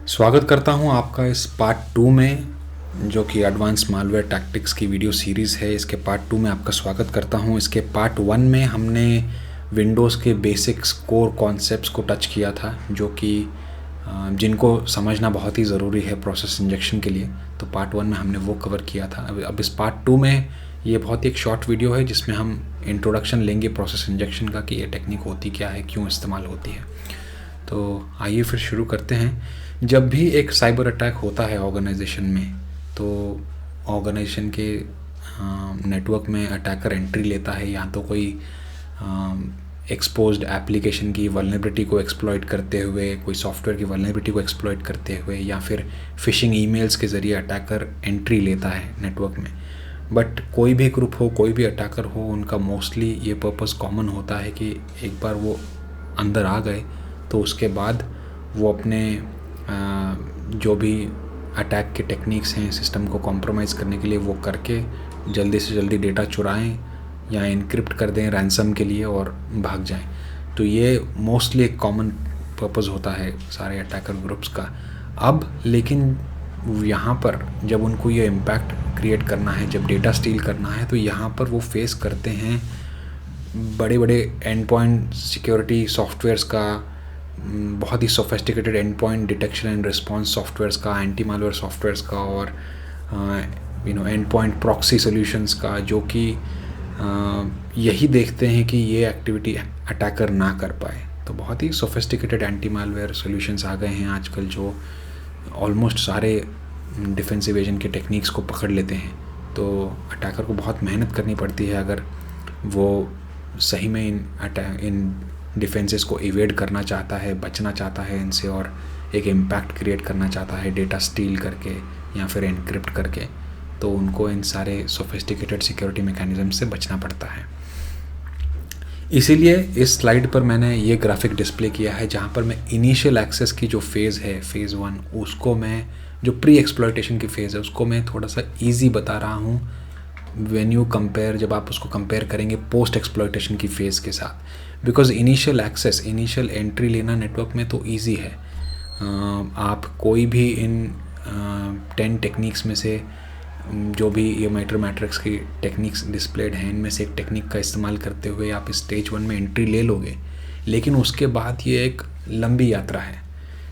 स्वागत करता हूं आपका इस पार्ट 2 में, जो कि एडवांस मालवेयर टैक्टिक्स की वीडियो सीरीज़ है। इसके पार्ट 2 में आपका स्वागत करता हूं। इसके पार्ट 1 में हमने विंडोज़ के बेसिक्स कोर कॉन्सेप्ट्स को टच किया था, जो कि जिनको समझना बहुत ही ज़रूरी है प्रोसेस इंजेक्शन के लिए। तो पार्ट 1 में हमने वो कवर किया था। अब इस पार्ट 2 में ये बहुत ही एक शॉर्ट वीडियो है, जिसमें हम इंट्रोडक्शन लेंगे प्रोसेस इंजेक्शन का, कि ये टेक्निक होती क्या है, क्यों इस्तेमाल होती है। तो आइए फिर शुरू करते हैं। जब भी एक साइबर अटैक होता है ऑर्गेनाइजेशन में, तो ऑर्गेनाइजेशन के नेटवर्क में अटैकर एंट्री लेता है, या तो कोई एक्सपोज्ड एप्लीकेशन की वल्नरेबिलिटी को एक्सप्लॉइट करते हुए, कोई सॉफ्टवेयर की वल्नरेबिलिटी को एक्सप्लॉइट करते हुए, या फिर फिशिंग ईमेल्स के ज़रिए अटैकर एंट्री लेता है नेटवर्क में। बट कोई भी ग्रुप हो, कोई भी अटैकर हो, उनका मोस्टली ये पर्पस कॉमन होता है कि एक बार वो अंदर आ गए तो उसके बाद वो अपने जो भी अटैक के टेक्निक्स हैं सिस्टम को कॉम्प्रोमाइज़ करने के लिए, वो करके जल्दी से जल्दी डेटा चुराएं या इनक्रिप्ट कर दें रैंसम के लिए और भाग जाएं। तो ये मोस्टली एक कॉमन पर्पस होता है सारे अटैकर ग्रुप्स का। अब लेकिन यहाँ पर जब उनको ये इम्पैक्ट क्रिएट करना है, जब डेटा स्टील करना है, तो यहाँ पर वो फेस करते हैं बड़े बड़े एंड पॉइंट सिक्योरिटी सॉफ्टवेयर्स का, बहुत ही sophisticated endpoint detection and response softwares का, एंटी मालवेयर सॉफ्टवेयर्स का, और एंड पॉइंट प्रॉक्सी सॉल्यूशंस का, जो कि यही देखते हैं कि ये एक्टिविटी अटैकर ना कर पाए। तो बहुत ही सोफिस्टिकेटेड एंटी मालवेयर सॉल्यूशंस आ गए हैं आजकल, जो ऑलमोस्ट सारे डिफेंस इवेजन के टेक्निक्स को पकड़ लेते हैं। तो अटैकर को बहुत मेहनत करनी पड़ती है अगर वो सही में इन डिफेंसेस को इवेड करना चाहता है, बचना चाहता है इनसे, और एक इम्पैक्ट क्रिएट करना चाहता है डेटा स्टील करके या फिर एनक्रिप्ट करके। तो उनको इन सारे सोफिस्टिकेटेड सिक्योरिटी मैकेनिज्म से बचना पड़ता है। इसीलिए इस स्लाइड पर मैंने ये ग्राफिक डिस्प्ले किया है, जहाँ पर मैं इनिशियल एक्सेस की जो फेज़ है, फेज़ 1, उसको मैं, जो प्री एक्सप्लॉयटेशन की फ़ेज़ है, उसको मैं थोड़ा सा ईजी बता रहा हूँ व्हेन यू कंपेयर, जब आप उसको कंपेयर करेंगे पोस्ट एक्सप्लॉयटेशन की फ़ेज़ के साथ। Because initial access, initial entry लेना नेटवर्क में तो ईजी है। आप कोई भी इन 10 टेक्निक्स में से, जो भी ये माइटर मैट्रिक्स की टेक्निक्स डिस्प्लेड हैं, इनमें से एक टेक्निक का इस्तेमाल करते हुए आप स्टेज 1 में एंट्री ले लोगे। लेकिन उसके बाद ये एक लंबी यात्रा है,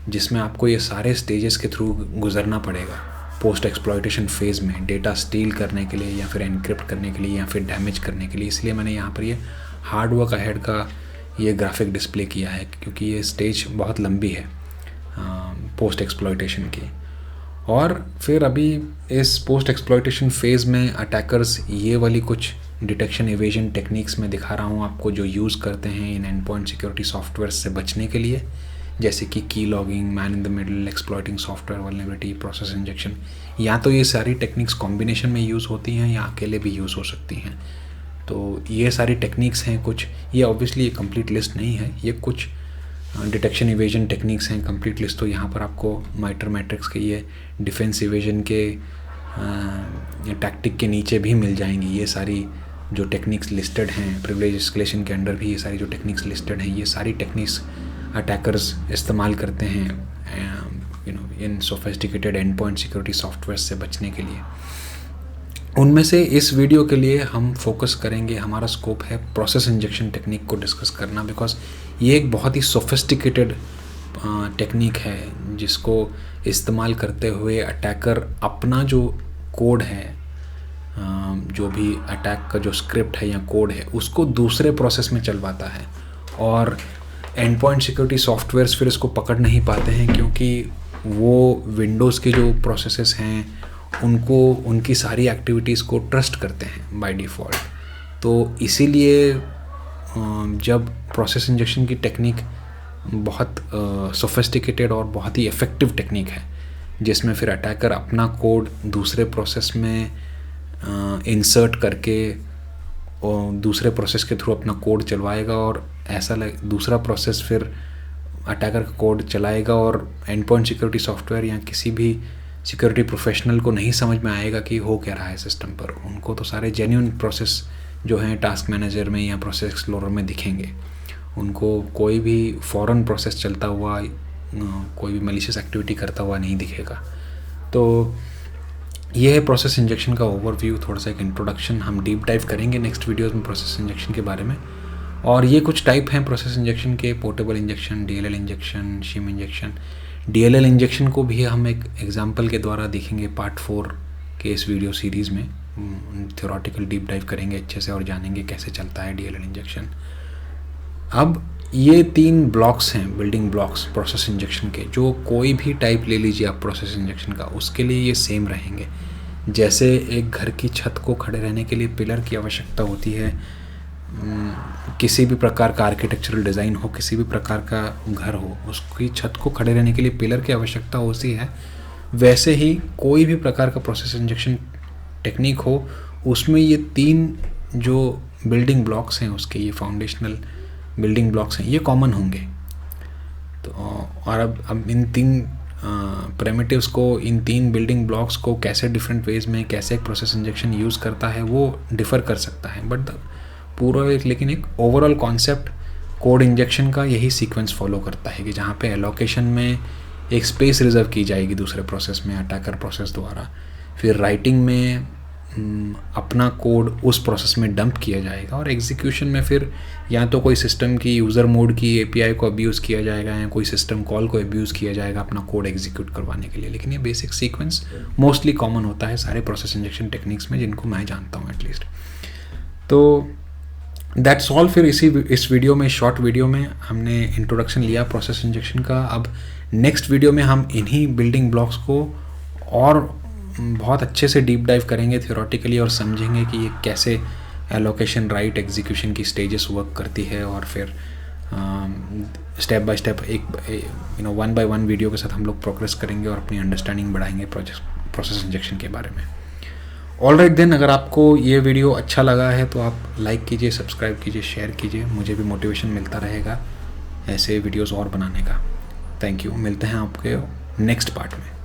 जिसमें आपको ये सारे स्टेजेस के थ्रू गुजरना पड़ेगा पोस्ट एक्सप्लॉयटेशन फेज़ में, डेटा स्टील करने के लिए, या फिर एनक्रिप्ट करने के लिए, या फिर डैमेज करने के लिए। इसलिए मैंने यहाँ पर ये हार्ड वर्क अहेड का ये ग्राफिक डिस्प्ले किया है, क्योंकि ये स्टेज बहुत लंबी है पोस्ट एक्सप्लॉयटेशन की। और फिर अभी इस पोस्ट एक्सप्लॉयटेशन फेज़ में अटैकर्स ये वाली कुछ डिटेक्शन इवेजन टेक्निक्स में दिखा रहा हूँ आपको, जो यूज़ करते हैं in and point security software से बचने के लिए, जैसे कि की logging, man in the middle, exploiting software vulnerability, process injection. या तो ये सारी टेक्निक्स कॉम्बिनेशन में यूज़ होती हैं, या अकेले भी यूज़ हो सकती हैं। तो ये सारी टेक्निक्स हैं कुछ, ये ऑब्वियसली ये कंप्लीट लिस्ट नहीं है, ये कुछ डिटेक्शन इवेजन टेक्निक्स हैं। कंप्लीट लिस्ट तो यहाँ पर आपको माइटर मैट्रिक्स के ये डिफेंस इवेजन के टैक्टिक के नीचे भी मिल जाएंगी। ये सारी जो टेक्निक्स लिस्टेड हैं प्रिविलेज एस्केलेशन के अंडर भी, ये सारी जो टेक्निक्स लिस्टेड हैं, ये सारी टेक्निक्स अटैकर्स इस्तेमाल करते हैं इन sophisticated endpoint security software से बचने के लिए। उनमें से इस वीडियो के लिए हम फोकस करेंगे, हमारा स्कोप है प्रोसेस इंजेक्शन टेक्निक को डिस्कस करना, बिकॉज ये एक बहुत ही सोफिस्टिकेटेड टेक्निक है, जिसको इस्तेमाल करते हुए अटैकर अपना जो कोड है, जो भी अटैक का जो स्क्रिप्ट है या कोड है, उसको दूसरे प्रोसेस में चलवाता है। और एंड पॉइंट सिक्योरिटी सॉफ्टवेयर्स फिर इसको पकड़ नहीं पाते हैं, क्योंकि वो विंडोज़ के जो प्रोसेसेस हैं उनको, उनकी सारी एक्टिविटीज़ को ट्रस्ट करते हैं बाय डिफ़ॉल्ट। तो इसीलिए जब प्रोसेस इंजेक्शन की टेक्निक बहुत सोफिस्टिकेटेड और बहुत ही इफ़ेक्टिव टेक्निक है, जिसमें फिर अटैकर अपना कोड दूसरे प्रोसेस में इंसर्ट करके और दूसरे प्रोसेस के थ्रू अपना कोड चलवाएगा, और ऐसा दूसरा प्रोसेस फिर अटैकर का कोड चलाएगा, और एंड पॉइंट सिक्योरिटी सॉफ्टवेयर या किसी भी सिक्योरिटी प्रोफेशनल को नहीं समझ में आएगा कि हो क्या रहा है सिस्टम पर। उनको तो सारे जेन्युइन प्रोसेस जो हैं टास्क मैनेजर में या प्रोसेस एक्सप्लोरर में दिखेंगे। उनको कोई भी फॉरेन प्रोसेस चलता हुआ कोई भी मलिशियस एक्टिविटी करता हुआ नहीं दिखेगा। तो ये है प्रोसेस इंजेक्शन का ओवरव्यू, थोड़ा सा एक इंट्रोडक्शन। हम डीप डाइव करेंगे नेक्स्ट वीडियोस में प्रोसेस इंजेक्शन के बारे में। और ये कुछ टाइप हैं प्रोसेस इंजेक्शन के: portable injection, DLL injection, shim injection. DLL injection को भी हम एक एग्जांपल के द्वारा देखेंगे पार्ट 4 के इस वीडियो सीरीज़ में। थ्योरेटिकल डीप डाइव करेंगे अच्छे से और जानेंगे कैसे चलता है डीएलएल इंजेक्शन। अब ये 3 ब्लॉक्स हैं, बिल्डिंग ब्लॉक्स प्रोसेस इंजेक्शन के, जो कोई भी टाइप ले लीजिए आप प्रोसेस इंजेक्शन का, उसके लिए ये सेम रहेंगे। जैसे एक घर की छत को खड़े रहने के लिए पिलर की आवश्यकता होती है, किसी भी प्रकार का आर्किटेक्चरल डिज़ाइन हो, किसी भी प्रकार का घर हो, उसकी छत को खड़े रहने के लिए पिलर की आवश्यकता होती है, वैसे ही कोई भी प्रकार का प्रोसेस इंजेक्शन टेक्निक हो, उसमें ये 3 जो बिल्डिंग ब्लॉक्स हैं उसके, ये फाउंडेशनल बिल्डिंग ब्लॉक्स हैं, ये कॉमन होंगे। तो और अब इन 3 प्रिमिटिव्स को, इन 3 बिल्डिंग ब्लॉक्स को कैसे डिफरेंट वेज में कैसे एक प्रोसेस इंजेक्शन यूज़ करता है वो डिफ़र कर सकता है, बट लेकिन एक ओवरऑल कॉन्सेप्ट कोड इंजेक्शन का यही सीक्वेंस फॉलो करता है कि जहाँ पे एलोकेशन में एक स्पेस रिजर्व की जाएगी दूसरे प्रोसेस में अटैकर प्रोसेस द्वारा, फिर राइटिंग में अपना कोड उस प्रोसेस में डंप किया जाएगा, और एग्जीक्यूशन में फिर या तो कोई सिस्टम की यूज़र मोड की एपीआई को अब्यूज़ किया जाएगा या कोई सिस्टम कॉल को अब्यूज़ किया जाएगा अपना कोड एग्जीक्यूट करवाने के लिए। लेकिन ये बेसिक सीक्वेंस मोस्टली कॉमन होता है सारे प्रोसेस इंजेक्शन टेक्निक्स में, जिनको मैं जानता हूँ एटलीस्ट। तो दैट्स ऑल। फिर इस वीडियो में, शॉर्ट वीडियो में हमने इंट्रोडक्शन लिया प्रोसेस इंजेक्शन का। अब नेक्स्ट वीडियो में हम इन्हीं बिल्डिंग ब्लॉक्स को और बहुत अच्छे से डीप डाइव करेंगे थ्योरेटिकली, और समझेंगे कि ये कैसे एलोकेशन, राइट, एग्जीक्यूशन की स्टेजेस वर्क करती है, और फिर स्टेप बाय स्टेप एक 1 by 1 वीडियो के साथ हम लोग प्रोग्रेस करेंगे और अपनी अंडरस्टैंडिंग बढ़ाएंगे प्रोसेस इंजेक्शन के बारे में। ऑलराइट देन, अगर आपको ये वीडियो अच्छा लगा है तो आप लाइक कीजिए, सब्सक्राइब कीजिए, शेयर कीजिए, मुझे भी मोटिवेशन मिलता रहेगा ऐसे वीडियोस और बनाने का। Thank you. मिलते हैं आपके नेक्स्ट पार्ट में।